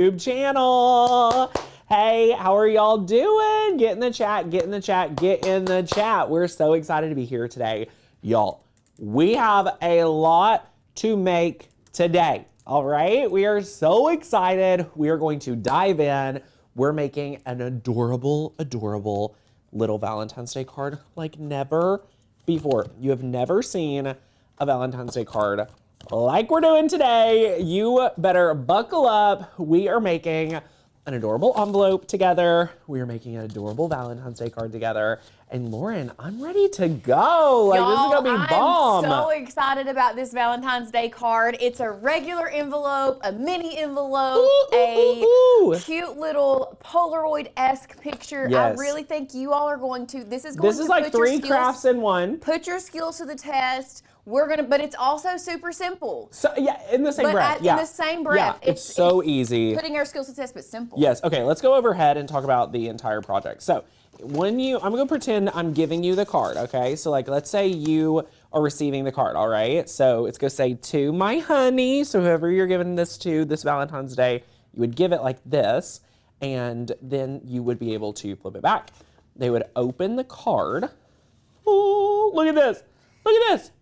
YouTube channel. Hey, how are y'all doing? Get in the chat, get in the chat, get in the chat. We're so excited to be here today. Y'all, we have a lot to make today, all right? We are so excited. We are going to dive in. We're making an adorable, adorable little Valentine's Day card like never before. You have never seen a Valentine's Day card like we're doing today. You better buckle up. We are making an adorable envelope together. We are making an adorable Valentine's Day card together. And Lauren, I'm ready to go. Like, this is gonna be bomb. I'm so excited about this Valentine's Day card. It's a regular envelope, a mini envelope, cute little Polaroid-esque picture. Yes. I really think you all are going to, this is like 3 crafts in one. Put your skills to the test. But it's also super simple. So yeah, in the same breath. In the same breath. Yeah, it's so easy. Putting our skills to the test, but simple. Yes, okay, let's go overhead and talk about the entire project. So I'm gonna pretend I'm giving you the card, okay? So like, let's say you are receiving the card, all right? So it's gonna say, to my honey. So whoever you're giving this to this Valentine's Day, you would give it like this, and then you would be able to flip it back. They would open the card. Oh, look at this, look at this.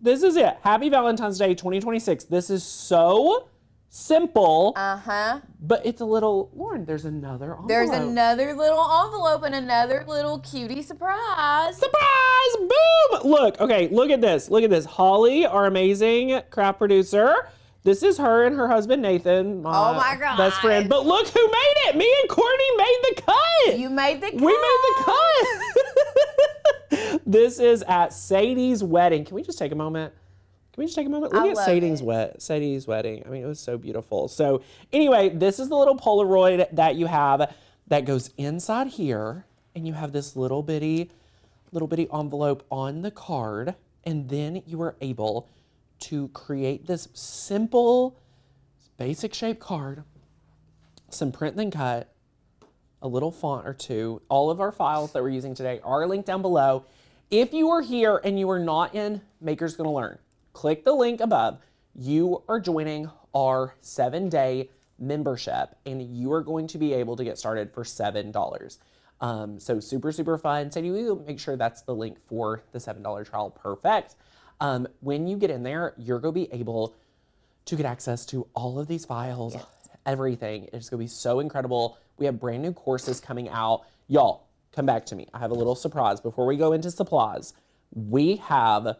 This is it. Happy Valentine's Day 2026. This is so simple. But it's a little, Lauren, there's another envelope. There's another little envelope and another little cutie surprise. Surprise! Boom! Look, okay, look at this. Look at this. Holly, our amazing craft producer. This is her and her husband, Nathan, my best friend. But look who made it. Me and Courtney made the cut. You made the cut. We made the cut. This is at Sadie's wedding. Can we just take a moment? Can we just take a moment? Look at Sadie's wedding. I mean, it was so beautiful. So anyway, this is the little Polaroid that you have that goes inside here. And you have this little bitty envelope on the card. And then you are able to create this simple, basic shape card, some print then cut, a little font or two. All of our files that we're using today are linked down below. If you are here and you are not in Makers Gonna Learn, click the link above. You are joining our 7-day membership and you are going to be able to get started for $7. So super, super fun. So you make sure that's the link for the $7 trial. Perfect. When you get in there, you're gonna be able to get access to all of these files, everything. It's gonna be so incredible. We have brand new courses coming out. Y'all, come back to me. I have a little surprise before we go into supplies. We have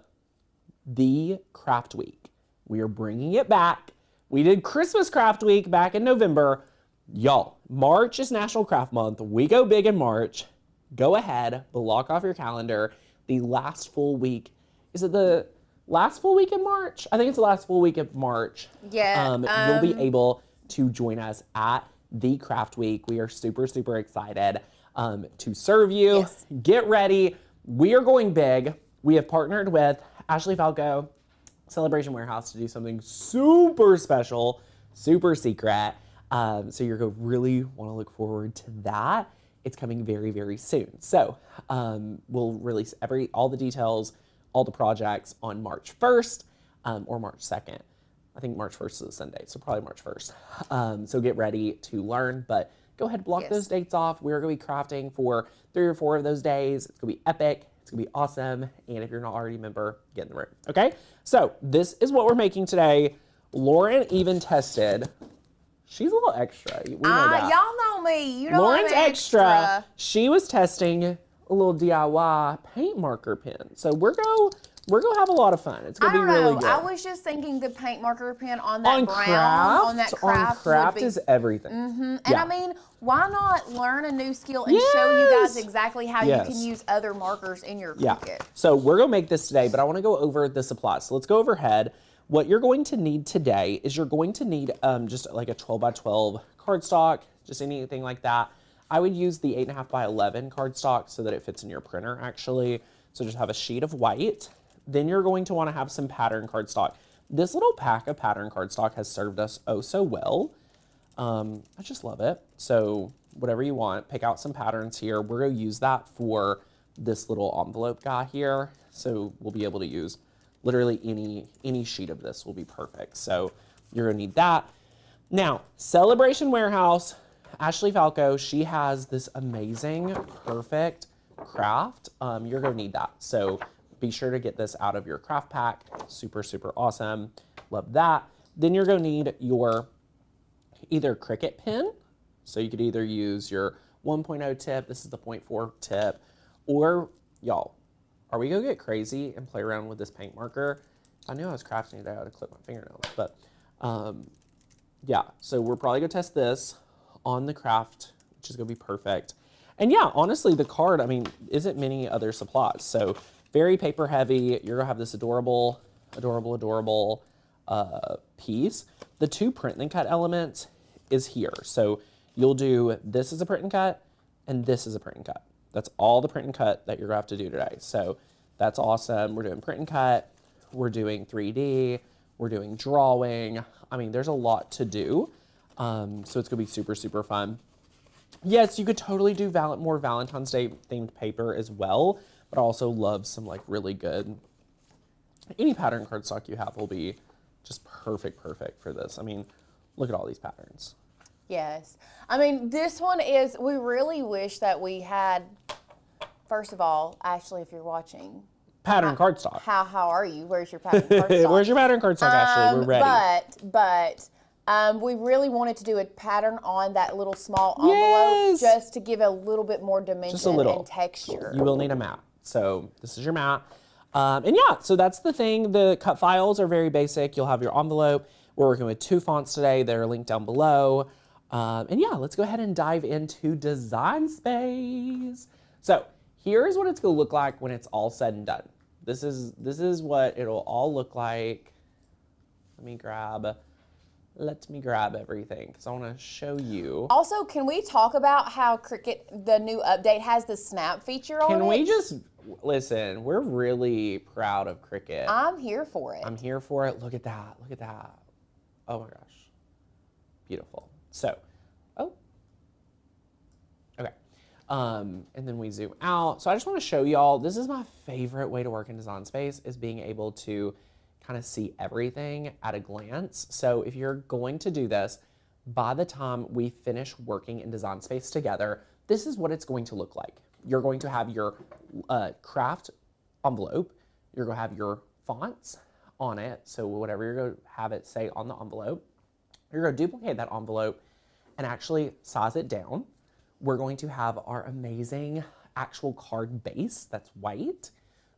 the Craft Week. We are bringing it back. We did Christmas Craft Week back in November. Y'all, March is National Craft Month. We go big in March. Go ahead, block off your calendar. The last full week, is it the last full week in March? I think it's the last full week of March. Yeah. You'll be able to join us at the Craft Week. We are super, super excited to serve you. Yes. Get ready. We are going big. We have partnered with Ashley Falco, Celebration Warehouse, to do something super special, super secret. So you're going to really want to look forward to that. It's coming very, very soon. So we'll release all the details, all the projects on March 1st or March 2nd. I think March 1st is a Sunday, so probably March 1st. So get ready to learn, but go ahead and block those dates off. We're going to be crafting for 3 or 4 of those days. It's going to be epic. It's going to be awesome. And if you're not already a member, get in the room, okay? So this is what we're making today. Lauren even tested. She's a little extra. We know that. Y'all know me. You know Lauren's I'm extra. She was testing a little DIY paint marker pen. So we're gonna have a lot of fun. It's gonna be really good. I was just thinking the paint marker pen on that on craft is everything. And I mean, why not learn a new skill and show you guys exactly how you can use other markers in your Cricut? So we're gonna make this today, but I want to go over the supplies. So let's go overhead. What you're going to need today is you're going to need just like a 12 by 12 cardstock, just anything like that. I would use the 8.5 by 11 cardstock so that it fits in your printer actually. So just have a sheet of white. Then you're going to want to have some pattern cardstock. This little pack of pattern cardstock has served us oh so well. I just love it. So whatever you want, pick out some patterns here. We're going to use that for this little envelope guy here. So we'll be able to use literally any sheet of this will be perfect. So you're going to need that. Now, Celebration Warehouse, Ashley Falco, she has this amazing, perfect craft. You're gonna need that. So be sure to get this out of your craft pack. Super, super awesome. Love that. Then you're gonna need your either Cricut pen. So you could either use your 1.0 tip, this is the 0.4 tip, or y'all, are we gonna get crazy and play around with this paint marker? If I knew I was crafting today, I would have clipped my fingernails. But yeah, so we're probably gonna test this on the craft, which is gonna be perfect. And yeah, honestly, the card, I mean, isn't many other supplies. So very paper heavy. You're gonna have this adorable, adorable, adorable piece. The two print and cut elements is here. So you'll do this is a print and cut, and this is a print and cut. That's all the print and cut that you're gonna have to do today. So that's awesome. We're doing print and cut, we're doing 3D, we're doing drawing. I mean, there's a lot to do. So it's gonna be super, super fun. Yes, you could totally do more Valentine's Day themed paper as well, but I also love some like really good, any pattern cardstock you have will be just perfect for this. I mean, look at all these patterns. Yes. I mean, this one is, we really wish that we had, first of all, Ashley, if you're watching. Pattern cardstock. How are you? Where's your pattern cardstock? Where's your pattern cardstock, Ashley? We're ready. But we really wanted to do a pattern on that little small envelope just to give a little bit more dimension and texture. You will need a mat. So this is your mat. And yeah, so that's the thing. The cut files are very basic. You'll have your envelope. We're working with 2 fonts today. They're linked down below. And yeah, let's go ahead and dive into Design Space. So here's what it's gonna look like when it's all said and done. This is what it'll all look like. Let me grab everything because I want to show you. Also, can we talk about how Cricut, the new update, has the snap feature on it? Can we just listen? We're really proud of Cricut. I'm here for it. I'm here for it. Look at that. Look at that. Oh my gosh. Beautiful. So, okay. And then we zoom out. So I just want to show y'all, this is my favorite way to work in Design Space, is being able to kind of see everything at a glance. So if you're going to do this, by the time we finish working in Design Space together, this is what it's going to look like. You're going to have your craft envelope. You're going to have your fonts on it. So whatever you're going to have it say on the envelope, you're going to duplicate that envelope and actually size it down. We're going to have our amazing actual card base that's white.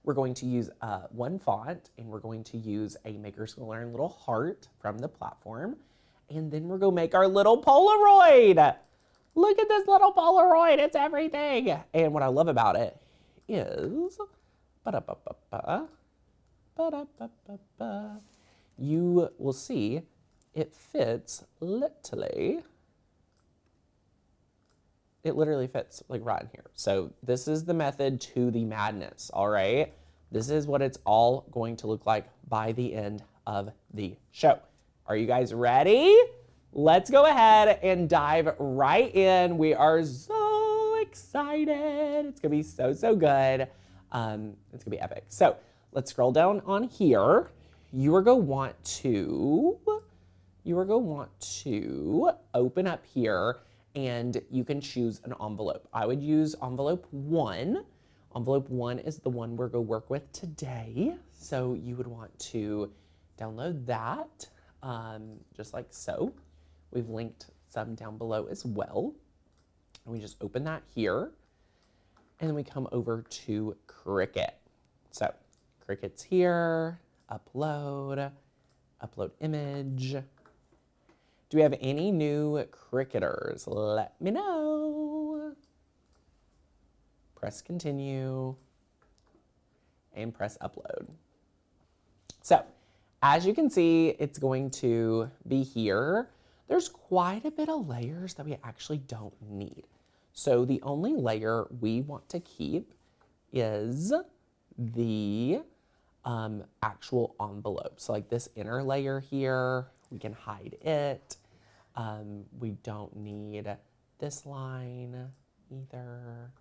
We're going to use one font, and we're going to use a Maker's Gonna Learn little heart from the platform. And then we're gonna make our little Polaroid. Look at this little Polaroid, it's everything. And what I love about it is, you will see it fits literally. It literally fits like right in here. So this is the method to the madness, all right? This is what it's all going to look like by the end of the show. Are you guys ready? Let's go ahead and dive right in. We are so excited. It's gonna be so, so good. It's gonna be epic. So let's scroll down on here. You are gonna want to open up here, and you can choose an envelope. I would use envelope 1. Envelope 1 is the one we're gonna work with today. So you would want to download that, just like so. We've linked some down below as well. And we just open that here. And then we come over to Cricut. So Cricut's here, upload image. Do we have any new Cricketers? Let me know. Press continue and press upload. So as you can see, it's going to be here. There's quite a bit of layers that we actually don't need. So the only layer we want to keep is the actual envelope. So like this inner layer here, we can hide it. We don't need this line either.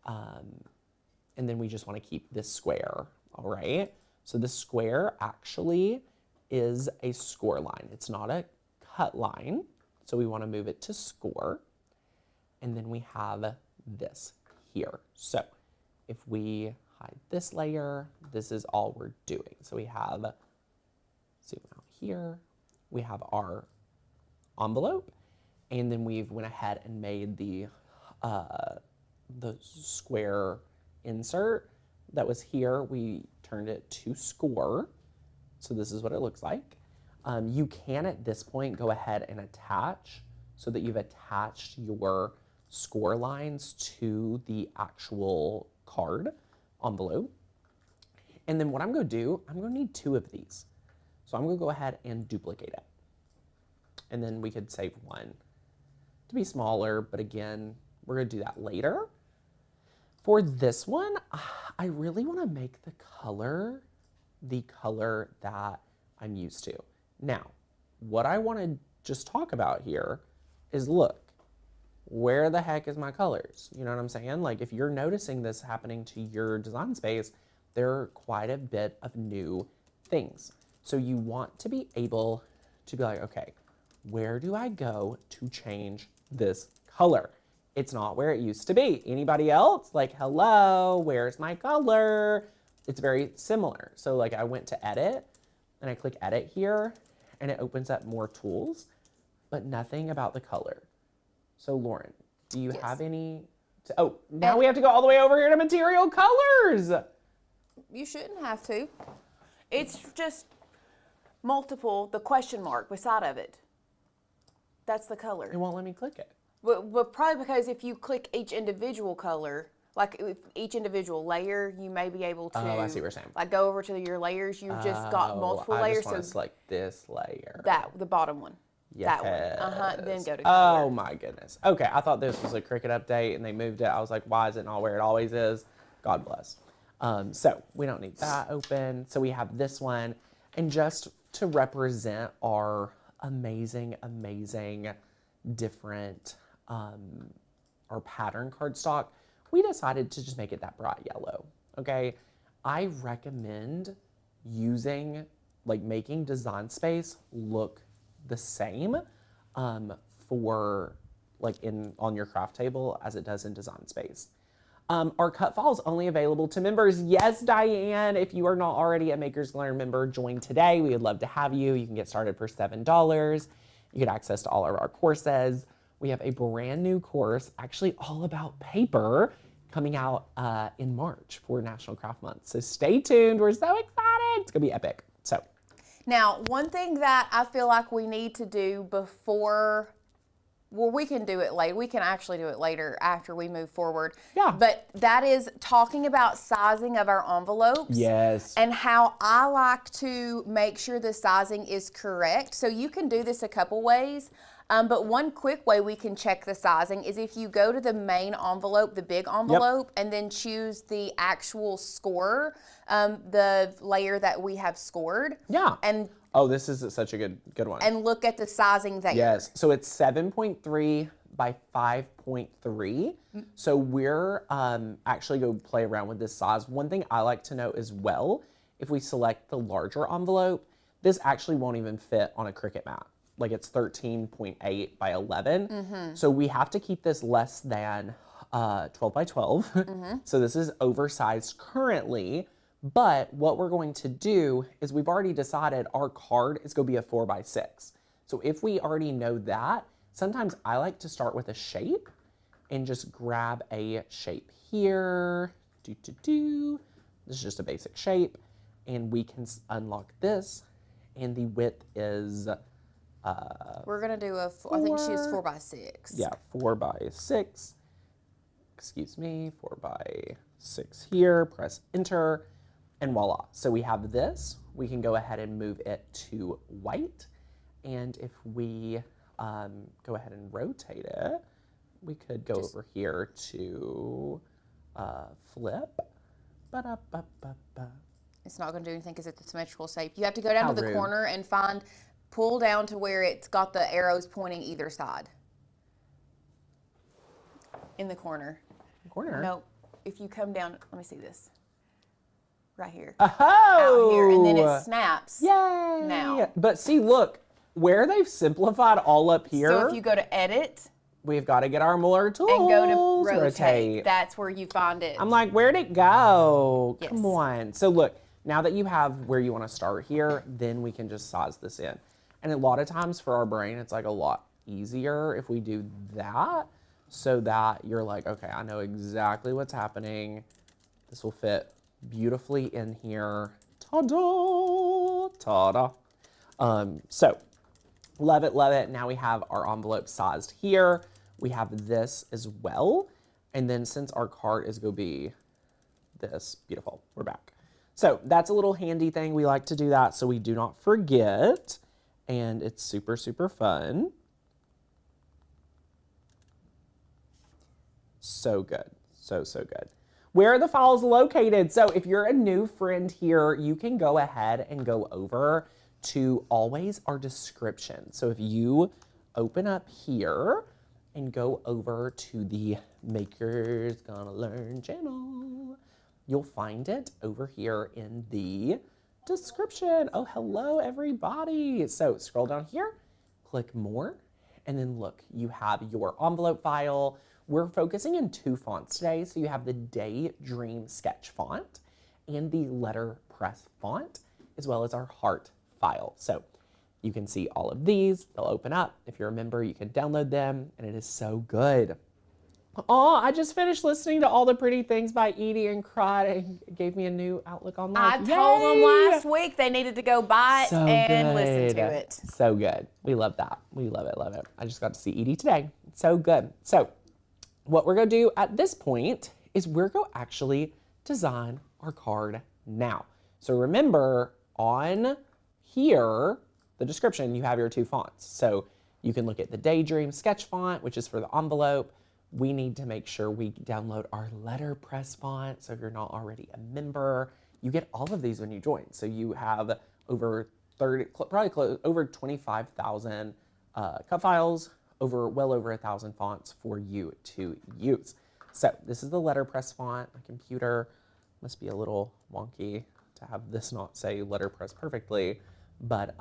And then we just want to keep this square, all right? So the square actually is a score line. It's not a cut line. So we want to move it to score. And then we have this here. So if we hide this layer, this is all we're doing. So we have, zoom out here, we have our envelope, and then we've went ahead and made the square insert that was here. We turned it to score. So this is what it looks like. You can at this point go ahead and attach so that you've attached your score lines to the actual card envelope. And then what I'm going to do, I'm going to need 2 of these. So I'm going to go ahead and duplicate it. And then we could save one to be smaller, but again, we're going to do that later. For this one, I really want to make the color that I'm used to. Now, what I want to just talk about here is, look, where the heck is my colors? You know what I'm saying? Like, if you're noticing this happening to your design space, there are quite a bit of new things. So you want to be able to be like, okay, where do I go to change this color? It's not where it used to be. Anybody else? Like, hello, where's my color? It's very similar. So like I went to edit and I click edit here and it opens up more tools, but nothing about the color. So Lauren, do you have any? Oh, now we have to go all the way over here to material colors. You shouldn't have to. It's just multiple, the question mark beside of it. That's the color. It won't let me click it. But probably because if you click each individual color, like each individual layer, you may be able to. Oh, I see what you're saying. Like go over to your layers. You've just got multiple layers. I just want to select this layer. The bottom one. Yes. That one. Then go to color. Oh my goodness. Okay, I thought this was a Cricut update and they moved it. I was like, why is it not where it always is? God bless. So we don't need that open. So we have this one. And just to represent our amazing different, our pattern cardstock, we decided to just make it that bright yellow, okay? I recommend making Design Space look the same on your craft table as it does in Design Space. Our cut file is only available to members. Yes, Diane, if you are not already a Makers Glare member, join today. We would love to have you. You can get started for $7. You get access to all of our courses. We have a brand new course, actually all about paper, coming out in March for National Craft Month. So stay tuned. We're so excited. It's gonna be epic. So now, one thing that I feel like we need to do before, well, we can do it later. We can actually do it later after we move forward. Yeah. But that is talking about sizing of our envelopes. yes. And how I like to make sure the sizing is correct. So you can do this a couple ways. But one quick way we can check the sizing is if you go to the main envelope, the big envelope, and then choose the actual score, the layer that we have scored. Yeah. And oh, this is such a good one. and look at the sizing there. Yes, so it's 7.3 by 5.3. So we're actually going to play around with this size. One thing I like to note as well, if we select the larger envelope, this actually won't even fit on a Cricut mat. Like it's 13.8 by 11. So we have to keep this less than 12 by 12. So this is oversized currently. But what we're going to do is we've already decided our card is going to be a 4 by 6. So if we already know that, sometimes I like to start with a shape and just grab a shape here. This is just a basic shape. And we can unlock this. And the width is... We're going to do I think she's 4 by 6. Yeah, 4 by 6. Excuse me, 4 by 6 here. Press enter. And voila. So we have this. We can go ahead and move it to white. And if we go ahead and rotate it, we could go over here to flip. It's not going to do anything because it's a symmetrical shape. You have to go down to the corner and pull down to where it's got the arrows pointing either side. In the corner. Corner? No, if you come down, let me see this. Right here. Oh! Out here, and then it snaps. Yay! Now. But see, look, where they've simplified all up here. So if you go to edit, we've got to get our Muller tools and go to rotate. That's where you find it. I'm like, where'd it go? Yes. Come on. So look, now that you have where you want to start here, then we can just size this in. And a lot of times for our brain, it's like a lot easier if we do that, so that you're like, okay, I know exactly what's happening. This will fit beautifully in here. Ta-da, ta-da. So love it, love it. Now we have our envelope sized here. We have this as well. And then since our card is gonna be this, beautiful, we're back. So that's a little handy thing. We like to do that so we do not forget. And it's super, super fun. So good, so, so good. Where are the files located? So if you're a new friend here, you can go ahead and go over to always our description. So if you open up here and go over to the Makers Gonna Learn channel, you'll find it over here in the description. Oh, hello everybody. So scroll down here, click more, and then look, you have your envelope file. We're focusing in 2 fonts today. So you have the Daydream Sketch font and the Letterpress font, as well as our heart file. So you can see all of these, they'll open up. If you're a member, you can download them, and it is so good. Oh, I just finished listening to All the Pretty Things by Edie and cried. It gave me a new outlook on life. I told them last week they needed to go buy it So and good. listen to it. So good. We love that. We love it, love it. I just got to see Edie today. So good. So what we're gonna do at this point is we're gonna actually design our card now. So remember, on here, the description, you have your 2 fonts. So you can look at the Daydream Sketch font, which is for the envelope. We need to make sure we download our Letterpress font. So if you're not already a member, you get all of these when you join. So you have over 30, probably over 25,000 cut files, well over 1,000 fonts for you to use. So this is the Letterpress font. My computer must be a little wonky to have this not say Letterpress perfectly, but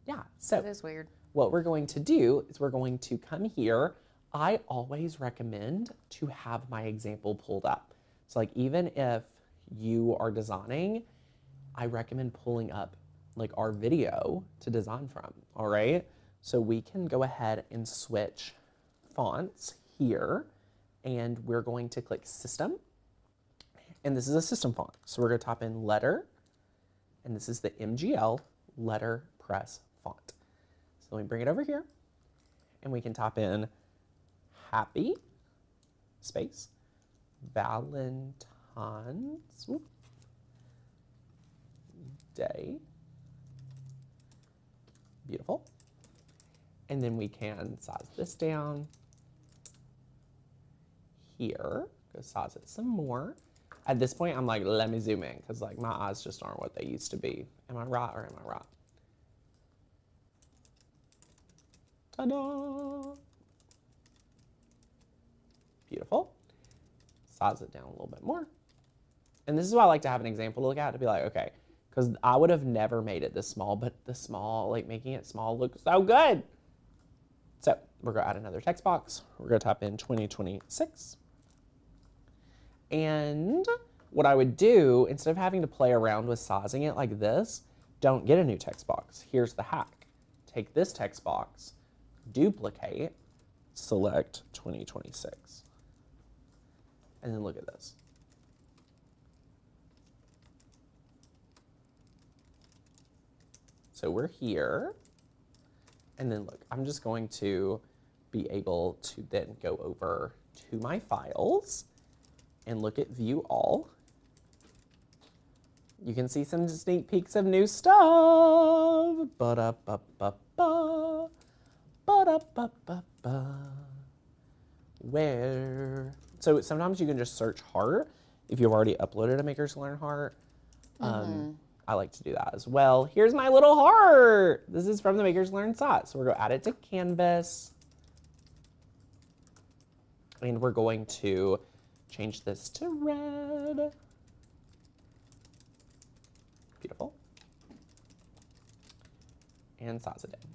yeah. So It is weird. what we're going to do is we're going to come here. I always recommend to have my example pulled up. So like even if you are designing, I recommend pulling up like our video to design from, all right? So we can go ahead and switch fonts here, and we're going to click System, and this is a system font. So we're gonna type in letter, and this is the MGL Letterpress font. So let me bring it over here, and we can type in Happy space Valentine's Day. Beautiful. And then we can size this down here. Go size it some more. At this point, I'm like, let me zoom in, because like my eyes just aren't what they used to be. Am I right or am I right? Ta-da! Beautiful. Size it down a little bit more. And this is why I like to have an example to look at, to be like, okay, because I would have never made it this small, but the small, like making it small looks so good. So we're gonna add another text box. We're gonna type in 2026. And what I would do, instead of having to play around with sizing it like this, don't get a new text box. Here's the hack. Take this text box, duplicate, select 2026. And then look at this. So we're here, and then look, I'm just going to be able to then go over to my files and look at view all. You can see some sneak peeks of new stuff. Ba-da-ba-ba-ba, ba-da-ba-ba-ba. Where? So sometimes you can just search heart if you've already uploaded a Makers Learn Heart. I like to do that as well. Here's my little heart. This is from the Makers Learn site. So we're going to add it to Canvas. And we're going to change this to red. Beautiful. And size it in.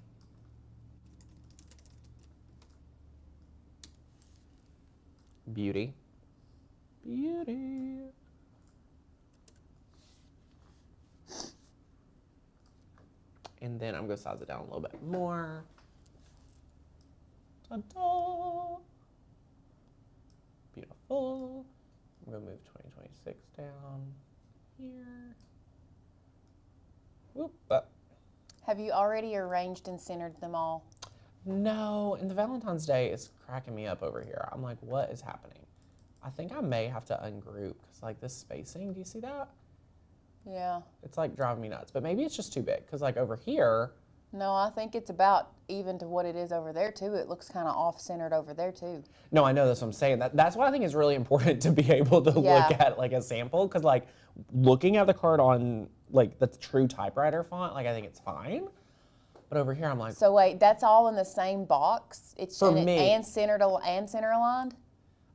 Beauty. Beauty. And then I'm going to size it down a little bit more. Ta-da! Beautiful. I'm going to move 2026 down here. Whoop, up. Have you already arranged and centered them all? No, and the Valentine's Day is cracking me up over here. I'm like, what is happening? I think I may have to ungroup because like this spacing, do you see that? Yeah. It's like driving me nuts, but maybe it's just too big because like over here. No, I think it's about even to what it is over there too. It looks kind of off-centered over there too. No, I know, that's what I'm saying. That's what I think is really important to be able to Yeah. look at like a sample because like looking at the card on like the true typewriter font, like I think it's fine. But over here I'm like, So wait, that's all in the same box? It's For in it me. and center aligned?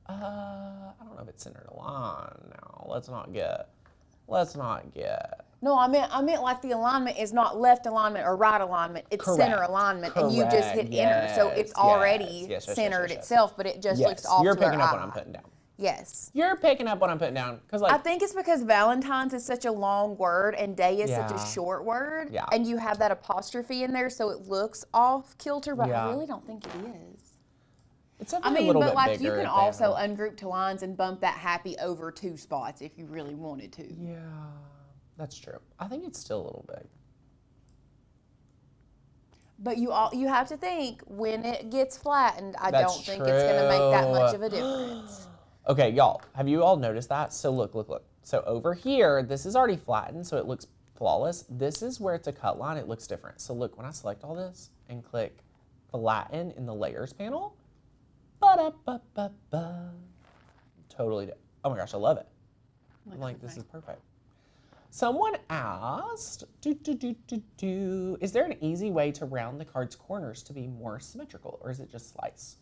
I don't know if it's centered aligned now. Let's not get. No, I meant like the alignment is not left alignment or right alignment. It's center Correct. alignment, and you just hit enter, so it's Yes, already yes, centered yes. itself, but it just looks Yes, off you're to our picking up what I'm eye. putting down. Yes. You're picking up what I'm putting down because I like think it's because Valentine's is such a long word and day is such Yeah. a short word. Yeah. And you have that apostrophe in there, so it looks off kilter, but Yeah. I really don't think it is. it's I definitely mean, a little but bit like bigger you can if they also have- ungroup to lines and bump that happy over 2 spots if you really wanted to. Yeah, that's true. I think it's still a little big. But you have to think when it gets flattened, I That's don't think it's going to make that much true. of a difference. Okay, y'all, have you all noticed that? So look. So over here, this is already flattened, so it looks flawless. This is where it's a cut line, it looks different. So look, when I select all this and click flatten in the layers panel, ba-da-ba-ba-ba, totally, oh my gosh, I love it. I'm like, this is perfect. Someone asked, is there an easy way to round the card's corners to be more symmetrical, or is it just slice?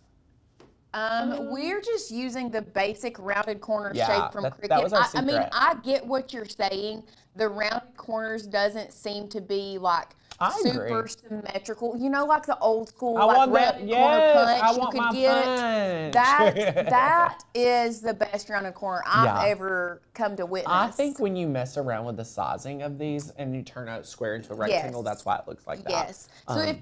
We're just using the basic rounded corner Yeah, shape from that Cricut. was our I mean, secret. I get what you're saying. The rounded corners doesn't seem to be like I super agree. symmetrical. You know, like the old school I like want that. rounded Yes, corner punch I you want could my get. punch. That is the best rounded corner I've Yeah. ever come to witness. I think when you mess around with the sizing of these and you turn a square into a rectangle, Yes. that's why it looks like that. Yes. So if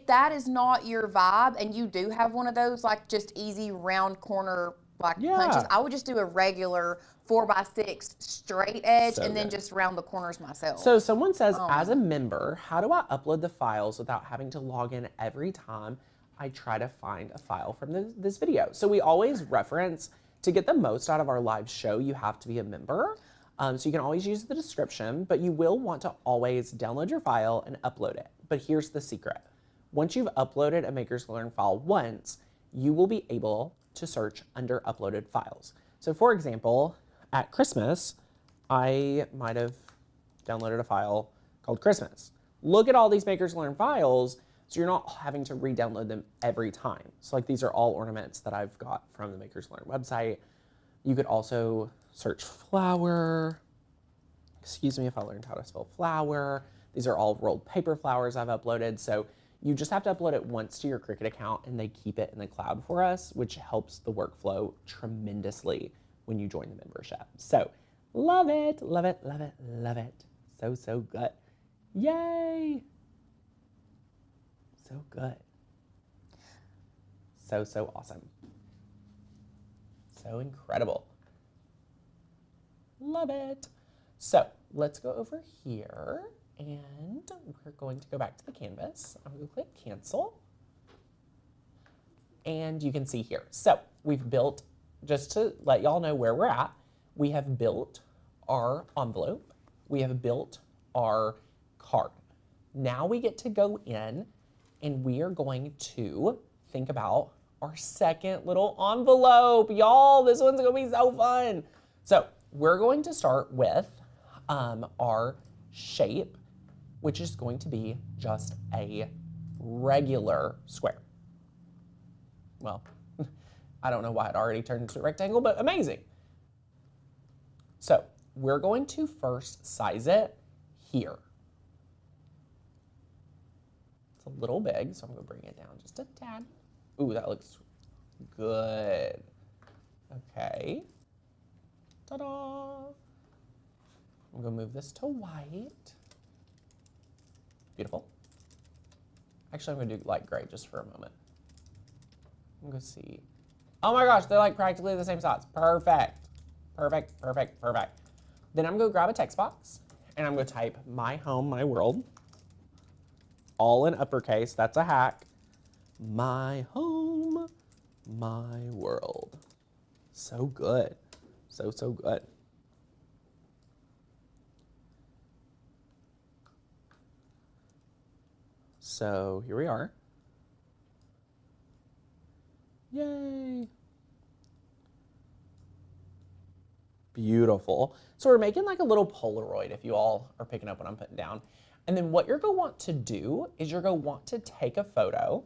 that is not your vibe and you do have one of those like just easy round corner like Yeah. punches, I would just do a regular 4x6 straight edge So and then good. just round the corners myself. So someone says, as a member, how do I upload the files without having to log in every time I try to find a file from this video? So we always reference, to get the most out of our live show, you have to be a member. So you can always use the description, but you will want to always download your file and upload it. But here's the secret. Once you've uploaded a Makers Learn file once, you will be able to search under uploaded files. So for example, at Christmas, I might have downloaded a file called Christmas. Look at all these Makers Learn files, so you're not having to re-download them every time. So like these are all ornaments that I've got from the Makers Learn website. You could also search flower. Excuse me if I learned how to spell flower. These are all rolled paper flowers I've uploaded. So you just have to upload it once to your Cricut account and they keep it in the cloud for us, which helps the workflow tremendously when you join the membership. So love it, love it, love it, love it. So, so good. Yay. So good. So, so awesome. So incredible. Love it. So let's go over here and we're going to go back to the canvas. I'm going to click cancel. And you can see here. So we've built, just to let y'all know where we're at, we have built our envelope. We have built our card. Now we get to go in and we are going to think about our second little envelope. Y'all, this one's gonna be so fun. So we're going to start with our shape, which is going to be just a regular square. Well, I don't know why it already turned into a rectangle, but amazing. So we're going to first size it here. It's a little big, so I'm gonna bring it down just a tad. Ooh, that looks good. Okay. Ta-da. I'm gonna move this to white. Beautiful. Actually, I'm gonna do light gray just for a moment. I'm gonna see. Oh my gosh, they're like practically the same size. Perfect. Perfect, perfect, perfect. Then I'm gonna grab a text box and I'm gonna type my home, my world. All in uppercase, that's a hack. My home, my world. So good. So, so good. So here we are. Yay. Beautiful. So we're making like a little Polaroid if you all are picking up what I'm putting down. And then what you're going to want to do is you're going to want to take a photo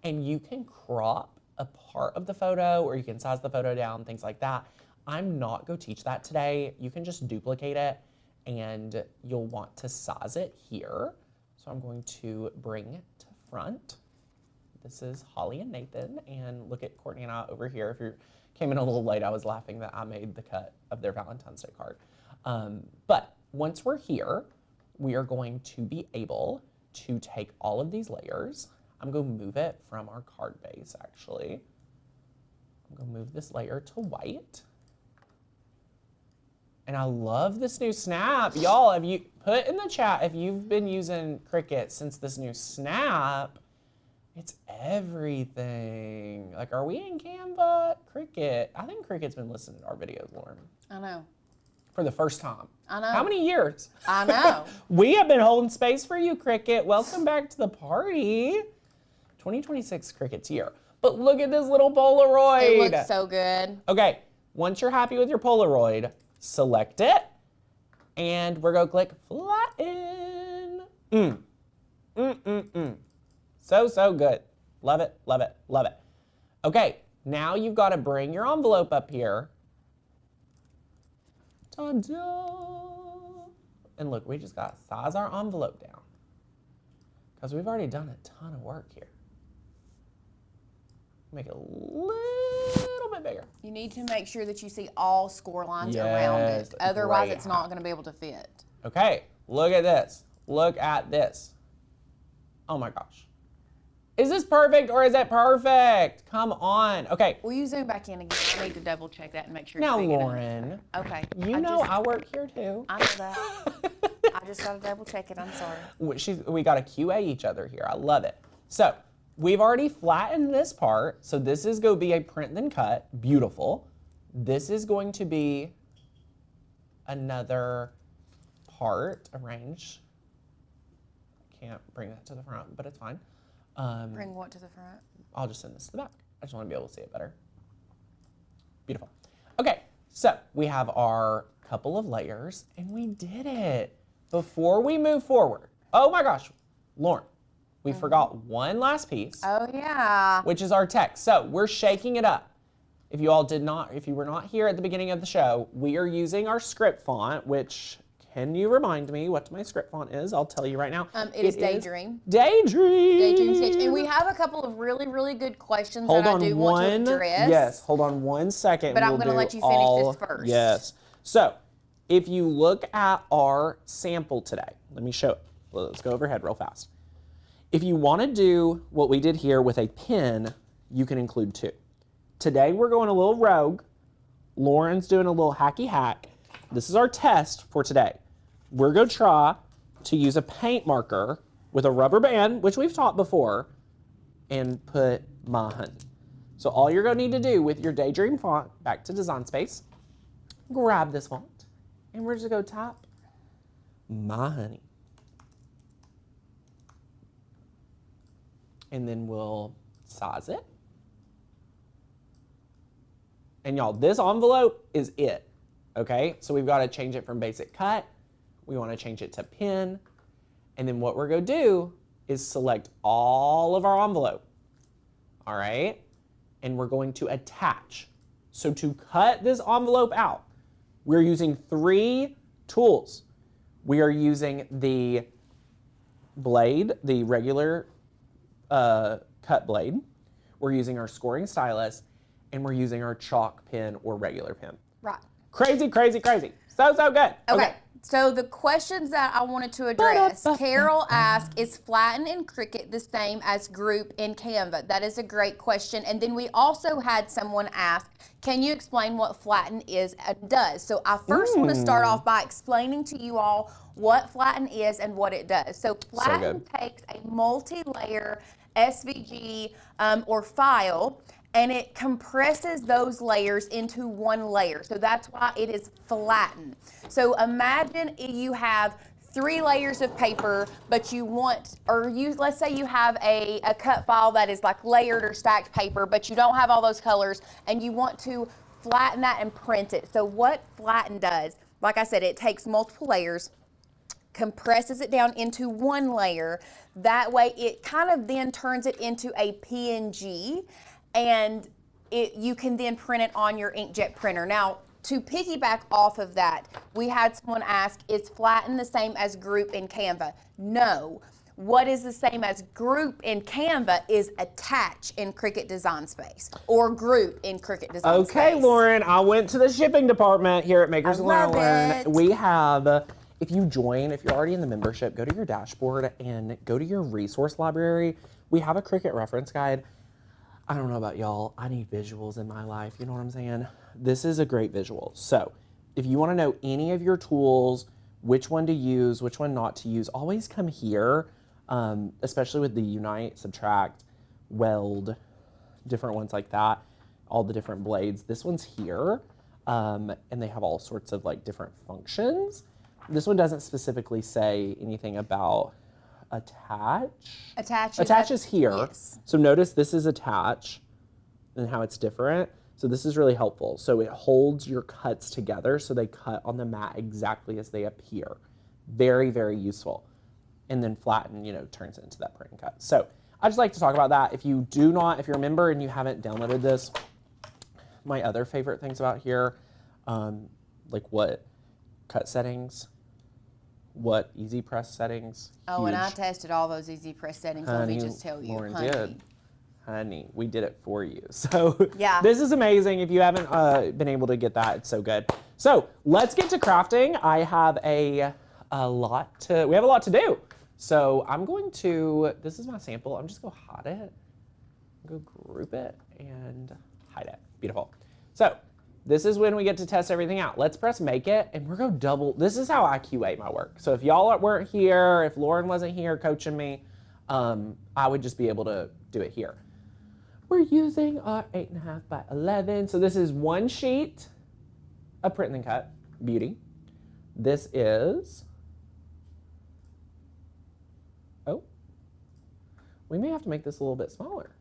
and you can crop a part of the photo or you can size the photo down, things like that. I'm not going to teach that today. You can just duplicate it and you'll want to size it here. So I'm going to bring it to front. This is Holly and Nathan, and look at Courtney and I over here. If you came in a little late, I was laughing that I made the cut of their Valentine's Day card. But once we're here, we are going to be able to take all of these layers. I'm going to move it from our card base, actually. I'm going to move this layer to white. And I love this new snap. Y'all, have you put in the chat if you've been using Cricut since this new snap? It's everything. Like, are we in Canva? Cricut. I think Cricut's been listening to our videos, Lauren. I know. For the first time. I know. How many years? I know. We have been holding space for you, Cricut. Welcome back to the party. 2026 Cricut's here. But look at this little Polaroid. It looks so good. Okay, once you're happy with your Polaroid, select it. And we're going to click flatten. So, so good. Love it, love it, love it. Okay, now you've got to bring your envelope up here. Ta-da! And look, we just got to size our envelope down because we've already done a ton of work here. Make it a little bit bigger. You need to make sure that you see all score lines around it. Otherwise, great it's not going to be able to fit. Okay, look at this. Look at this. Oh my gosh. Is this perfect or is it perfect? Come on. Okay. Will you zoom back in again? I need to double check that and make sure Now, it's big enough. Lauren. Okay. You know I work here too. I know that. I just got to double check it. I'm sorry. We got to QA each other here. I love it. So we've already flattened this part. So this is going to be a print then cut. Beautiful. This is going to be another part arranged. Can't bring that to the front, but it's fine. Bring what to the front? I'll just send this to the back. I just want to be able to see it better. Beautiful. Okay, so we have our couple of layers and we did it. Before we move forward, oh my gosh, Lauren, we forgot one last piece. Oh yeah. Which is our text. So we're shaking it up. If you were not here at the beginning of the show, we are using our script font, which, can you remind me what my script font is? I'll tell you right now. It is Daydream. Daydream. Daydream Sketch. And we have a couple of really, really good questions that I do want to address. Yes, hold on one second. But I'm going to let you finish this first. Yes. So, if you look at our sample today, let me show it. Let's go overhead real fast. If you want to do what we did here with a pen, you can include two. Today, we're going a little rogue. Lauren's doing a little hacky hack. This is our test for today. We're going to try to use a paint marker with a rubber band, which we've taught before, and put My Honey. So all you're going to need to do with your Daydream font, back to Design Space, grab this font, and we're just going to type My Honey. And then we'll size it. And y'all, this envelope is it. Okay, so we've got to change it from basic cut. We want to change it to pen. And then what we're going to do is select all of our envelope. All right, and we're going to attach. So to cut this envelope out, we're using 3 tools. We are using the blade, the regular cut blade. We're using our scoring stylus. and we're using our chalk pen or regular pen. Right. Crazy, crazy, crazy. So good. Okay. So the questions that I wanted to address, Carol asked, is Flatten in Cricut the same as Group in Canva? That is a great question. And then we also had someone ask, can you explain what Flatten is and does? So I first want to start off by explaining to you all what Flatten is and what it does. So Flatten takes a multi-layer SVG or file, and it compresses those layers into one layer. So that's why it is flattened. So imagine you have 3 layers of paper, but you want, let's say you have a cut file that is like layered or stacked paper, but you don't have all those colors, and you want to flatten that and print it. So what Flatten does, like I said, it takes multiple layers, compresses it down into one layer. That way it kind of then turns it into a PNG, and you can then print it on your inkjet printer. Now, to piggyback off of that, we had someone ask, is Flatten the same as Group in Canva? No. What is the same as Group in Canva is Attach in Cricut Design Space, or Group in Cricut Design Space. Okay, Lauren, I went to the shipping department here at Makers Learn. We have, if you're already in the membership, go to your dashboard and go to your resource library. We have a Cricut reference guide. I don't know about y'all, I need visuals in my life, you know what I'm saying? This is a great visual. So if you wanna know any of your tools, which one to use, which one not to use, always come here, especially with the Unite, Subtract, Weld, different ones like that, all the different blades. This one's here, and they have all sorts of like different functions. This one doesn't specifically say anything about attach. Attach is here. Yes. So notice this is attach and how it's different. So this is really helpful. So it holds your cuts together so they cut on the mat exactly as they appear. Very, very useful. And then Flatten, turns it into that print and cut. So I just like to talk about that. If you're a member and you haven't downloaded this, my other favorite things about here, like what cut settings, what easy press settings. Oh, and I tested all those easy press settings. Let me just tell you, Lauren did. Honey, we did it for you. So yeah, this is amazing. If you haven't been able to get that, it's so good. So let's get to crafting. I have we have a lot to do. So I'm going to, this is my sample. I'm just gonna hide it, go group it and hide it. Beautiful. So this is when we get to test everything out. Let's press make it, and we're gonna double. This is how I QA my work. So if y'all weren't here, if Lauren wasn't here coaching me, I would just be able to do it here. We're using our 8.5 by 11. So this is one sheet of print and cut, beauty. This is, we may have to make this a little bit smaller.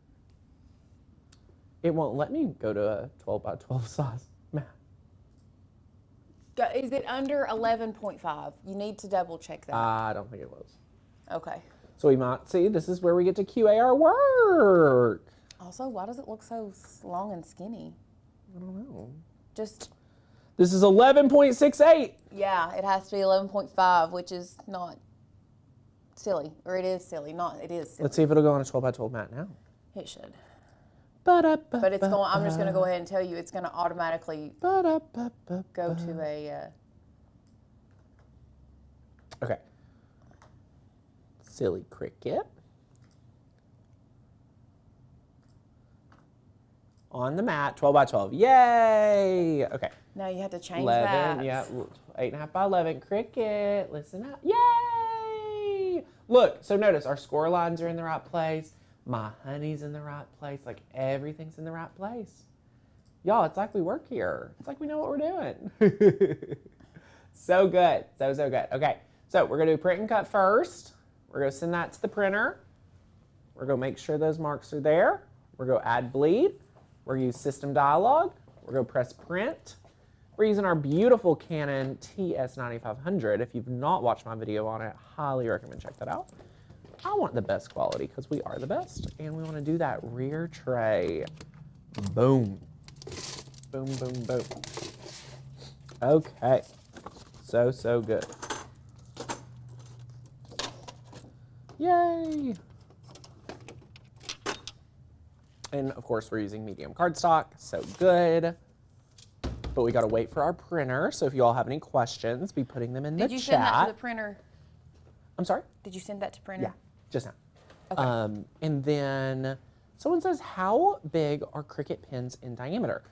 It won't let me go to a 12 by 12 size. Is it under 11.5? You need to double check that. I don't think it was. Okay. So we might see, this is where we get to QA our work. Also, why does it look so long and skinny? I don't know. This is 11.68. Yeah, it has to be 11.5, which is not silly. Or it is silly. It is silly. Let's see if it'll go on a 12 by 12 mat now. It should. But it's going. I'm just going to go ahead and tell you, it's going to automatically go to a. Okay. Silly Cricut. On the mat, 12 by 12. Yay! Okay. Now you have to change 11, that. Yeah, 8.5 by 11. Cricut, listen up. Yay! Look, so notice our score lines are in the right place. My honey's in the right place. Like everything's in the right place. Y'all, it's like we work here. It's like we know what we're doing. So good. So good. Okay, so we're going to do print and cut first. We're going to send that to the printer. We're going to make sure those marks are there. We're going to add bleed. We're going to use system dialog. We're going to press print. We're using our beautiful Canon TS9500. If you've not watched my video on it, highly recommend check that out. I want the best quality because we are the best, and we want to do that rear tray. Boom. Boom, boom, boom. Okay. So good. Yay. And of course, we're using medium cardstock, so good. But we gotta wait for our printer. So if you all have any questions, be putting them in the chat. Did you send that to the printer? I'm sorry? Did you send that to printer? Yeah, just now. Okay. And then someone says, how big are Cricut pens in diameter?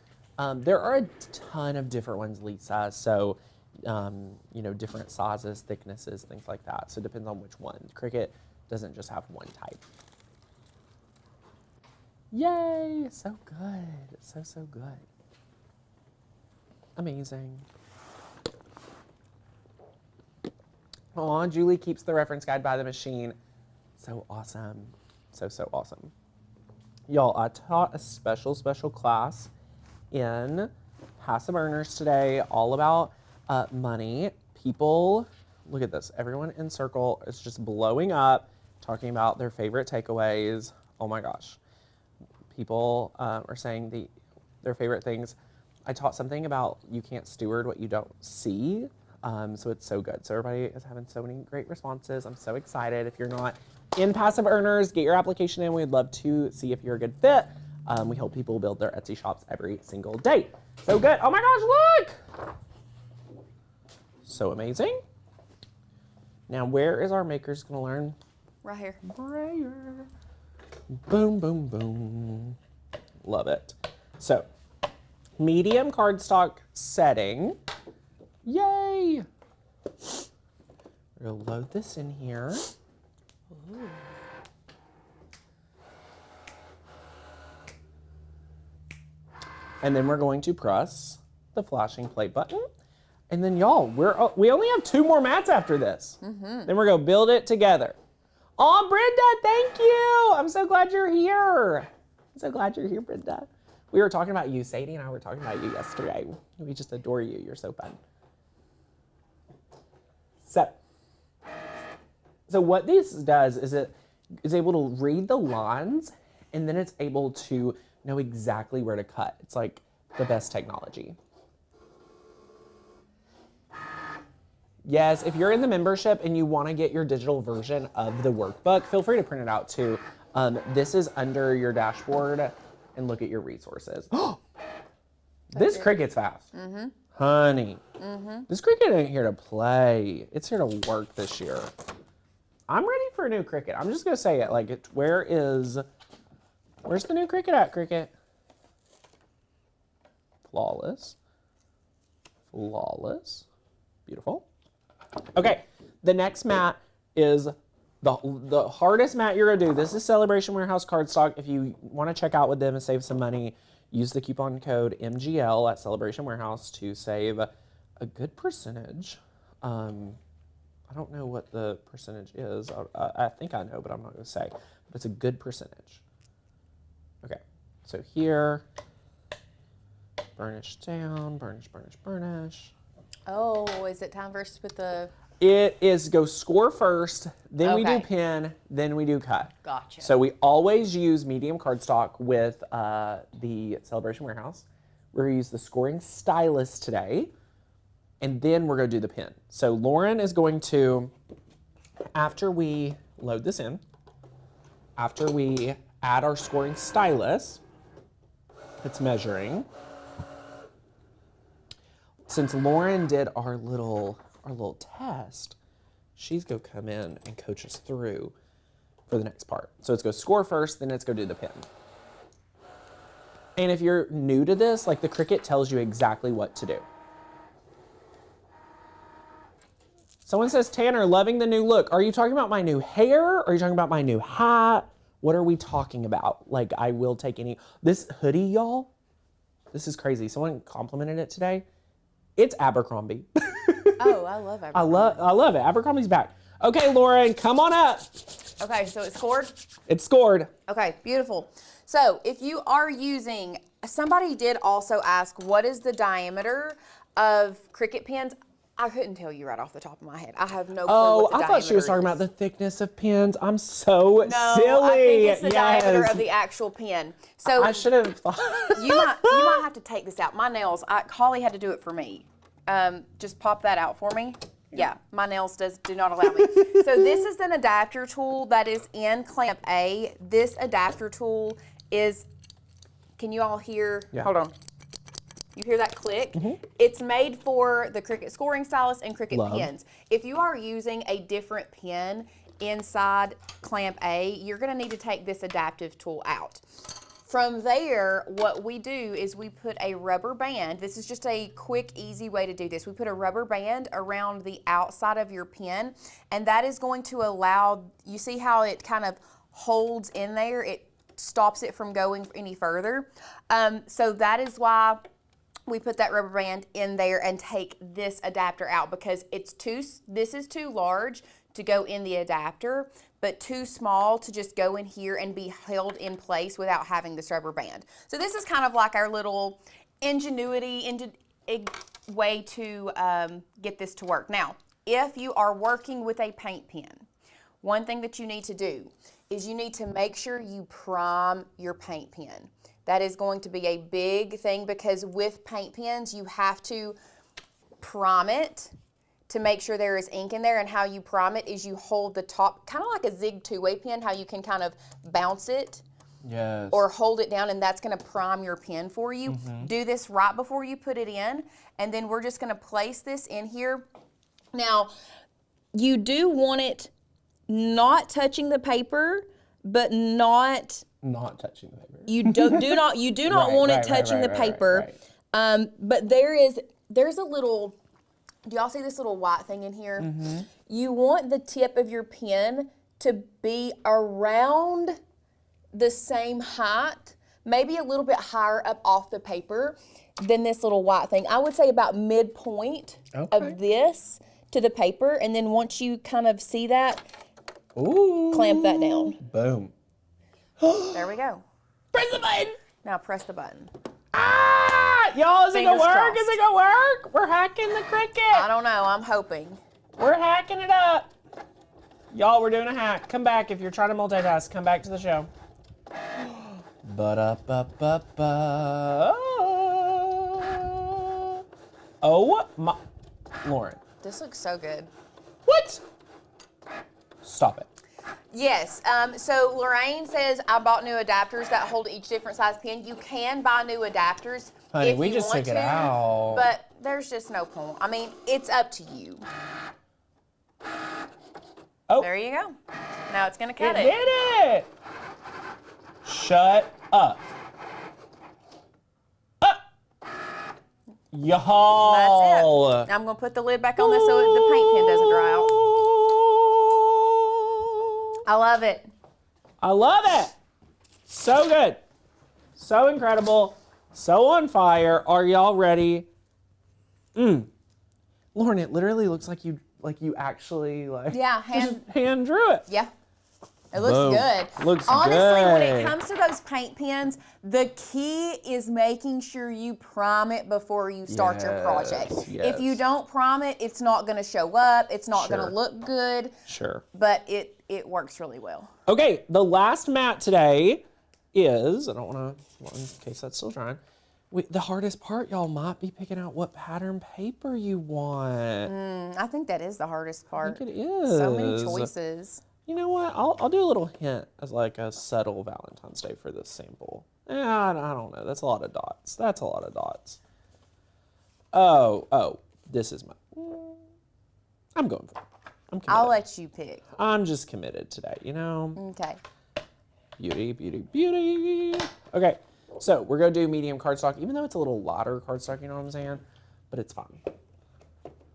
There are a ton of different ones, Lisa. So, you know, different sizes, thicknesses, things like that. So it depends on which one. Cricut doesn't just have one type. Yay, so good, so good. Amazing. Aw, Julie keeps the reference guide by the machine. So awesome, so awesome. Y'all, I taught a special class in Passive Earners today, all about money. People, look at this, everyone in circle is just blowing up, talking about their favorite takeaways. Oh my gosh. People are saying their favorite things. I taught something about you can't steward what you don't see. So it's so good. So everybody is having so many great responses. I'm so excited. If you're not in Passive Earners, get your application in. We'd love to see if you're a good fit. We help people build their Etsy shops every single day. So good. Oh my gosh, look! So amazing. Now, where is our Makers Gonna Learn? Right here. Right here. Boom, boom, boom. Love it. So, medium cardstock setting. Yay! We're gonna load this in here. Ooh. And then we're going to press the flashing play button. And then y'all, we only have 2 more mats after this. Then we're gonna build it together. Aw, Brenda, thank you! I'm so glad you're here. I'm so glad you're here, Brenda. We were talking about you, Sadie and I were talking about you yesterday. We just adore you, you're so fun. So what this does is it is able to read the lines and then it's able to know exactly where to cut. It's like the best technology. Yes, if you're in the membership and you want to get your digital version of the workbook, feel free to print it out too. This is under your dashboard and look at your resources. This Cricut's fast. Honey, this Cricut ain't here to play. It's here to work this year. I'm ready for a new Cricut. I'm just gonna say it, like, where's the new Cricut at, Cricut? Flawless. Flawless. Beautiful. Okay, the next mat is the hardest mat you're gonna do. This is Celebration Warehouse cardstock. If you wanna check out with them and save some money, use the coupon code MGL at Celebration Warehouse to save a good percentage. I don't know what the percentage is. I think I know, but I'm not gonna say. But it's a good percentage. Okay, so here, burnish down, burnish, burnish, burnish. Oh, is it time for us to put the... It is go score first, then we do pin, then we do cut. Gotcha. So we always use medium cardstock with the Celebration Warehouse. We're gonna use the scoring stylus today, and then we're gonna do the pin. So Lauren is going to, after we load this in, after we add our scoring stylus, it's measuring. Since Lauren did our little test, she's gonna come in and coach us through for the next part. So it's go score first, then it's go do the pin. And if you're new to this, like the Cricut tells you exactly what to do. Someone says, Tanner, loving the new look. Are you talking about my new hair? Are you talking about my new hat? What are we talking about? Like, I will take any, this hoodie, y'all, this is crazy. Someone complimented it today. It's Abercrombie. Oh, I love Abercrombie. I love it. Abercrombie's back. Okay, Lauren, come on up. Okay, so it's scored? It's scored. Okay, beautiful. So if you are using, somebody did also ask, what is the diameter of Cricut pens? I couldn't tell you right off the top of my head. I have no clue what the I thought she was talking about the thickness of pens. I'm so silly. I think it's the diameter of the actual pen. So I should have thought. you might have to take this out. My nails, Holly had to do it for me. Just pop that out for me. Yeah, my nails do not allow me. So this is an adapter tool that is in clamp A. This adapter tool is Can you all hear? Yeah. Hold on. You hear that click? It's made for the Cricut scoring stylus and Cricut Love. pens. If you are using a different pen inside clamp A, you're gonna need to take this adaptive tool out. From there, what we do is we put a rubber band. This is just a quick, easy way to do this. We put a rubber band around the outside of your pen, and that is going to allow, you see how it kind of holds in there? It stops it from going any further. So that is why we put that rubber band in there and take this adapter out, because this is too large to go in the adapter, but too small to just go in here and be held in place without having this rubber band. So this is kind of like our little ingenuity way to get this to work. Now, if you are working with a paint pen, one thing that you need to do is you need to make sure you prime your paint pen. That is going to be a big thing, because with paint pens, you have to prime it to make sure there is ink in there. And how you prime it is you hold the top, kind of like a Zig two-way pen, how you can kind of bounce it. Yes. Or hold it down, and that's gonna prime your pen for you. Do this right before you put it in, and then we're just gonna place this in here. Now, you do want it not touching the paper, but not touching the paper. You do not want it touching the paper. But there's a little, do y'all see this little white thing in here? You want the tip of your pen to be around the same height, maybe a little bit higher up off the paper than this little white thing. I would say about midpoint of this to the paper, and then once you kind of see that, clamp that down. Boom. There we go. Press the button. Now press the button. Ah! Y'all, is it gonna Fingers work? crossed. Is it gonna work? We're hacking the Cricut. I don't know, I'm hoping. We're hacking it up. Y'all, we're doing a hack. Come back if you're trying to multitask. Come back to the show. Ba-da-ba-ba-ba. Oh my, Lauren. This looks so good. What? Stop it. Yes, so Lorraine says, I bought new adapters that hold each different size pen. You can buy new adapters Honey, if we you just want took it to, out. but there's just no point. I mean, it's up to you. Oh. There you go. Now it's gonna cut It it. did it. Shut up. Y'all. That's it. Now I'm gonna put the lid back on this so the paint pen doesn't dry out. I love it. I love it. So good. So incredible. So on fire. Are y'all ready? Lauren, it literally looks like you actually Yeah, hand drew it. Yeah. It looks Boom. good. Looks Honestly, when it good. comes to those paint pens, the key is making sure you prime it before you start your project. If you yes. don't prime it, it's not going to show up. It's not going Sure. to look good, Sure. but it works really well. Okay, the last mat today is, I don't want to, in case that's still drying, the hardest part, y'all might be picking out what pattern paper you want. I think that is the hardest I part. think it is. So many choices. You know what? I'll do a little hint as like a subtle Valentine's Day for this sample. I don't know. That's a lot of dots. That's a lot of dots. Oh, this is my. I'm going for it. I'm committed. I'll let you pick. I'm just committed today, you know? Okay. Beauty, beauty, beauty. Okay, so we're gonna do medium cardstock, even though it's a little lighter cardstock, you know what I'm saying? But it's fine.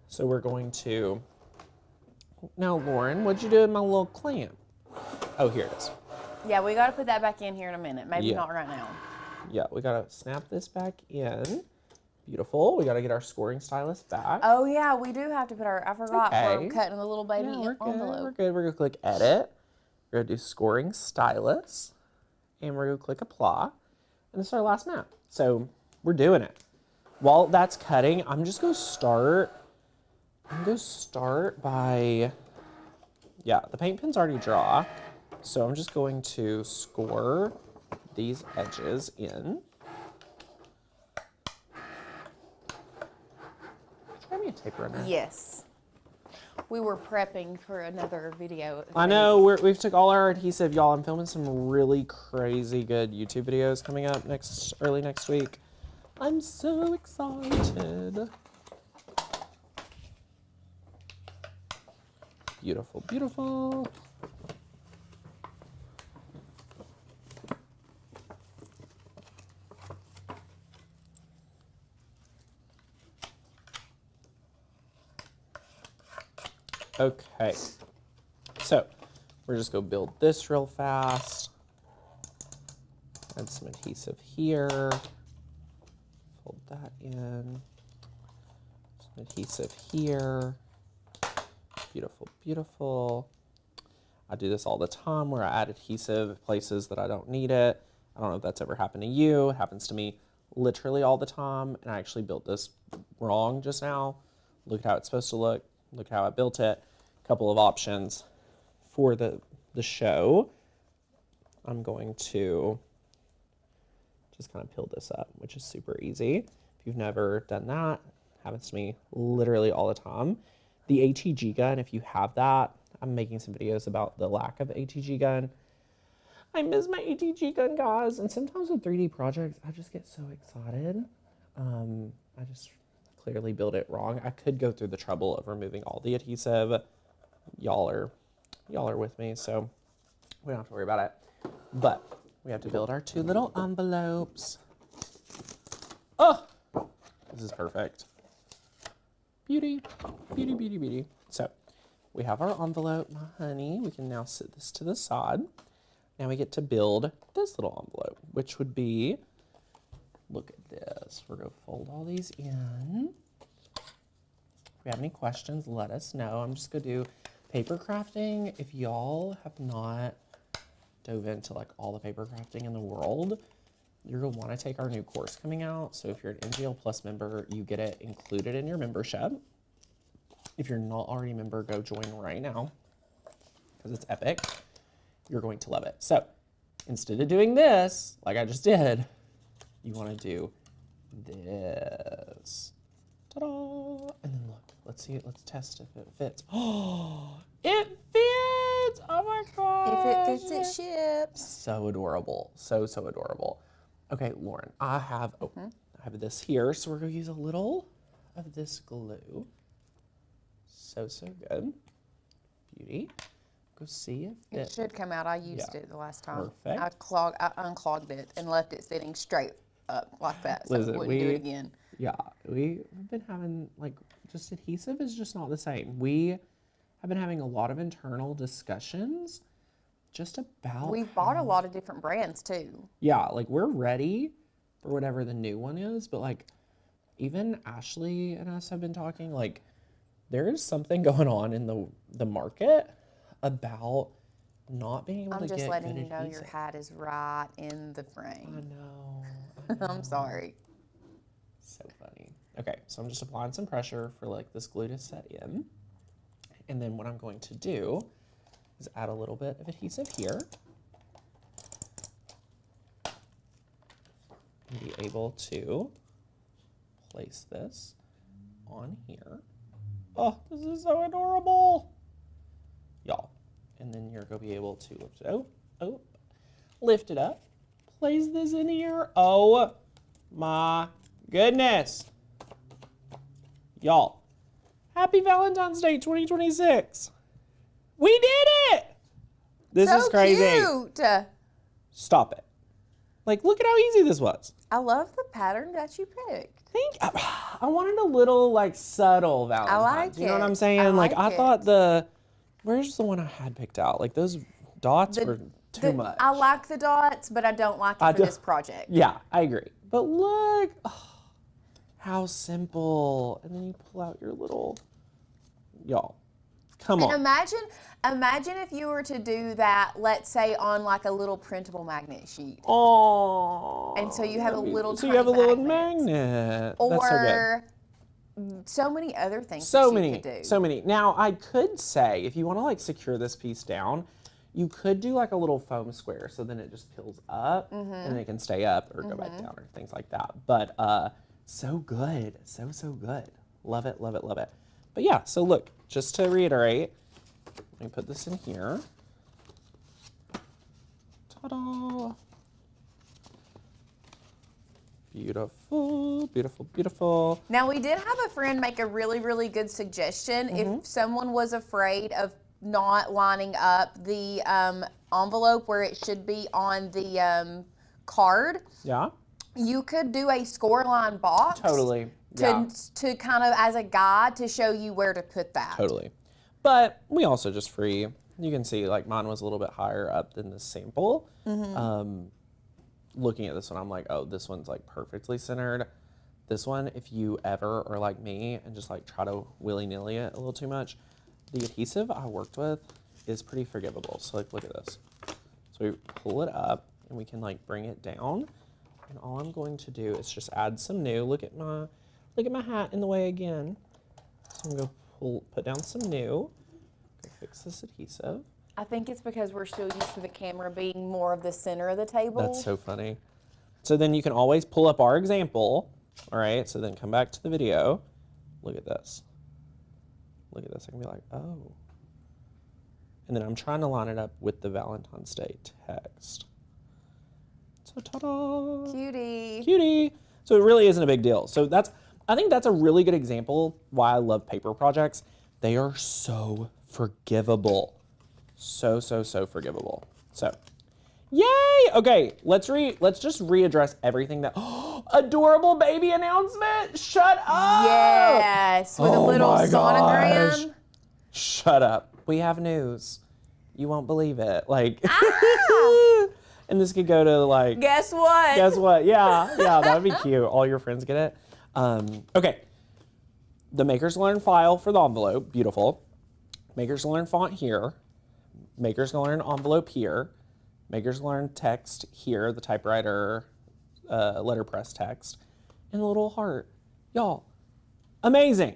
So we're going to, now Lauren, what'd you do in my little clamp? Oh, here it is. Yeah, we got to put that back in here in a minute. Maybe Yeah. not right now. Yeah, we gotta snap this back in. Beautiful, we gotta get our scoring stylus back. Oh, yeah, we do have to put our, I forgot, okay. we're cutting the little baby Yeah, we're good, envelope. we're good. We're gonna click edit. We're gonna do scoring stylus. And we're gonna click apply. And this is our last map. So we're doing it. While that's cutting, I'm just gonna start. I'm gonna start by, yeah, the paint pen's already dry. So I'm just going to score these edges in. Try me a tape runner. Yes. We were prepping for another video. I know, we've took all our adhesive, y'all. I'm filming some really crazy good YouTube videos coming up early next week. I'm so excited. Beautiful, beautiful. Okay, so we're just gonna build this real fast. Add some adhesive here. Fold that in. Some adhesive here. Beautiful, beautiful. I do this all the time where I add adhesive places that I don't need it. I don't know if that's ever happened to you. It happens to me literally all the time. And I actually built this wrong just now. Look at how it's supposed to look. Look how I built it. Couple of options for the show. I'm going to just kind of peel this up, which is super easy. If you've never done that, happens to me literally all the time. The ATG gun, if you have that, I'm making some videos about the lack of ATG gun. I miss my ATG gun, guys. And sometimes with 3D projects, I just get so excited. I just clearly built it wrong. I could go through the trouble of removing all the adhesive. Y'all are with me, so we don't have to worry about it. But we have to build our 2 little envelopes. Oh, this is perfect. Beauty, beauty, beauty, beauty. So we have our envelope, my honey. We can now set this to the side. Now we get to build this little envelope, which would be, look at this. We're gonna fold all these in. If you have any questions, let us know. I'm just gonna do paper crafting. If y'all have not dove into like all the paper crafting in the world, you're gonna wanna take our new course coming out. So if you're an NGL Plus member, you get it included in your membership. If you're not already a member, go join right now because it's epic. You're going to love it. So instead of doing this, like I just did, you wanna do this. Ta-da! And then look, let's see it, let's test if it fits. Oh, it fits! Oh my god! If it fits, it ships. So adorable. So, so adorable. Okay, Lauren, I have this here, so we're gonna use a little of this glue. So, so good. Beauty. Go see if it should come out. I used it the last time. Perfect. I unclogged it and left it sitting straight up like that, so Listen, I wouldn't do it again. Yeah, we've been having, like, just adhesive is just not the same. We have been having a lot of internal discussions just about... We've bought a lot of different brands, too. Yeah, like, we're ready for whatever the new one is, but, like, even Ashley and us have been talking, like, there is something going on in the market about not being able to get good adhesive. I'm just letting you know your hat is right in the frame. I know. I'm sorry. So funny. Okay, so I'm just applying some pressure for like this glue to set in. And then what I'm going to do is add a little bit of adhesive here. And be able to place this on here. Oh, this is so adorable. Y'all. And then you're going to be able to lift it, lift it up. Place this in here. Oh my goodness. Y'all, happy Valentine's Day 2026. We did it. This is crazy. Cute. Stop it. Like, look at how easy this was. I love the pattern that you picked. I wanted a little, like, subtle Valentine's. I like you know what I'm it. saying? I Like, I like thought where's the one I had picked out? Like, those dots were too much. I like the dots, but I don't like it for this project. Yeah, I agree. But look, how simple. And then you pull out your little, y'all, come on. And imagine if you were to do that, let's say on like a little printable magnet sheet. Oh. And so you have a little So you have a little magnets. magnet. Or That's so good. so many other things So that you many, could do. so many. Now, I could say, if you want to like secure this piece down, you could do like a little foam square so then it just peels up and it can stay up or go back down or things like that. But so good, so good. Love it, love it, love it. But yeah, so look, just to reiterate, let me put this in here. Ta-da! Beautiful, beautiful, beautiful. Now, we did have a friend make a really, really good suggestion. If someone was afraid of not lining up the envelope where it should be on the card, Yeah? you could do a score line box. Totally. Yeah. To kind of as a guide to show you where to put that. Totally. But we also just free. You can see like mine was a little bit higher up than the sample. Looking at this one, I'm like, oh, this one's like perfectly centered. This one, if you ever are like me and just like try to willy-nilly it a little too much, the adhesive I worked with is pretty forgivable. So like, look at this. So we pull it up and we can like bring it down. And all I'm going to do is just add some new. Look at my hat in the way again. So I'm gonna put down some new. Go fix this adhesive. I think it's because we're still used to the camera being more of the center of the table. That's so funny. So then you can always pull up our example. All right, so then come back to the video. Look at this. Look at this. I can be like, oh. And then I'm trying to line it up with the Valentine's Day text. So ta-da! Cutie. Cutie. So it really isn't a big deal. So I think that's a really good example why I love paper projects. They are so forgivable. So forgivable. So, yay! Okay, let's just readdress everything that, adorable baby announcement! Shut up! Yes, with a little sonogram. Shut up. We have news. You won't believe it. Like, and this could go to like. Guess what? Guess what? Yeah, that would be cute. All your friends get it. Okay. The Makers Learn file for the envelope, beautiful. Makers Learn font here. Makers Learn envelope here. Makers Learn text here, the typewriter letterpress text, and the little heart. Y'all, amazing.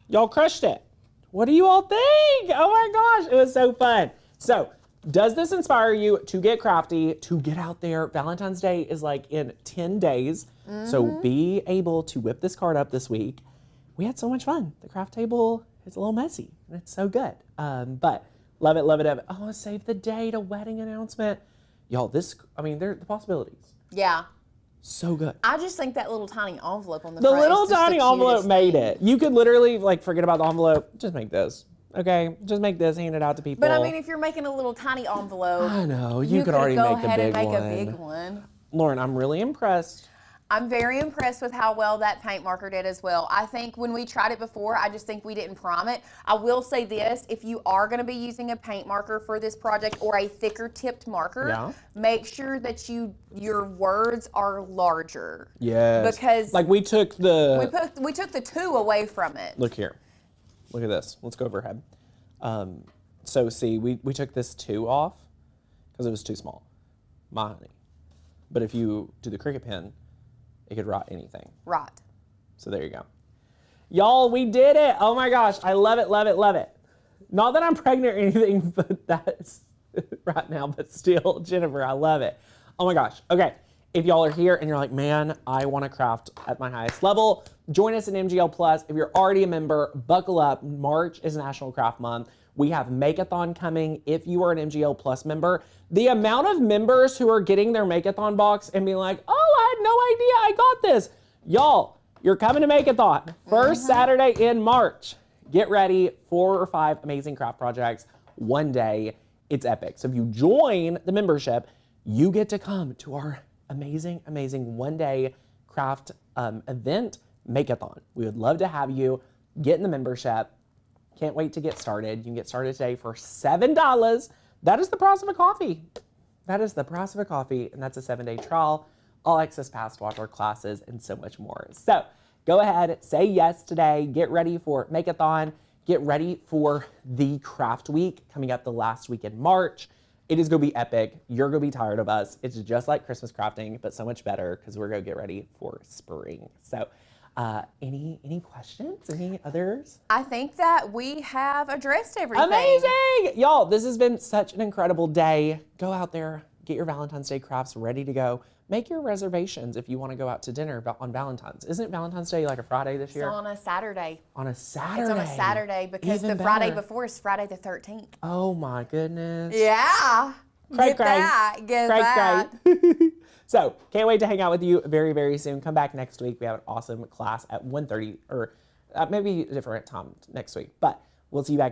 Y'all crushed it. What do you all think? Oh my gosh, it was so fun. So, does this inspire you to get crafty, to get out there? Valentine's Day is like in 10 days. So be able to whip this card up this week. We had so much fun. The craft table is a little messy and it's so good. But love it, love it, love it. Oh, save the date, a wedding announcement. Y'all, the possibilities. Yeah. So good. I just think that little tiny envelope on the The front little is just tiny the envelope cutest made thing. it. You could literally like forget about the envelope. Just make this. Okay, just make this, hand it out to people. But I mean, if you're making a little tiny envelope, I know, you could already go make the ahead big and make one. a big one. Lauren, I'm really impressed. I'm very impressed with how well that paint marker did as well. I think when we tried it before, I just think we didn't prime it. I will say this, if you are gonna be using a paint marker for this project or a thicker tipped marker, make sure that your words are larger. Yes. Because like we took the... we took the 2 away from it. Look here. Look at this. Let's go overhead. So see, we took this 2 off because it was too small. My honey. But if you do the Cricut pen, it could write anything. Right. So there you go. Y'all, we did it. Oh my gosh. I love it, love it, love it. Not that I'm pregnant or anything, but that's right now, but still, Jennifer, I love it. Oh my gosh. Okay. If y'all are here and you're like, man, I want to craft at my highest level, join us at MGL Plus. If you're already a member, buckle up. March is National Craft Month. We have Make-a-thon coming if you are an MGL Plus member. The amount of members who are getting their Make-a-thon box and being like, oh, I had no idea I got this. Y'all, you're coming to Make-a-thon. First Saturday in March. Get ready, 4 or 5 amazing craft projects, one day. It's epic. So if you join the membership, you get to come to our amazing one-day craft event, Make-a-thon. We would love to have you get in the membership. Can't wait to get started. You can get started today for $7. That is the price of a coffee. That is the price of a coffee, and that's a 7-day trial, all access pass to watch our classes, and so much more. So go ahead, say yes today. Get ready for Make-a-thon. Get ready for the craft week coming up the last week in March. It is going to be epic. You're going to be tired of us. It's just like Christmas crafting, but so much better because we're going to get ready for spring. So any questions? Any others? I think that we have addressed everything. Amazing! Y'all, this has been such an incredible day. Go out there, get your Valentine's Day crafts ready to go. make your reservations if you want to go out to dinner on Valentine's. Isn't Valentine's Day like a Friday this year? It's on a Saturday. On a Saturday. It's on a Saturday because Even the Friday better. before is Friday the 13th. Oh my goodness. Yeah. Cray, Get that. Get Cray, that. cray. So, can't wait to hang out with you very, very soon. Come back next week. We have an awesome class at 1:30, or maybe a different time next week. But we'll see you back.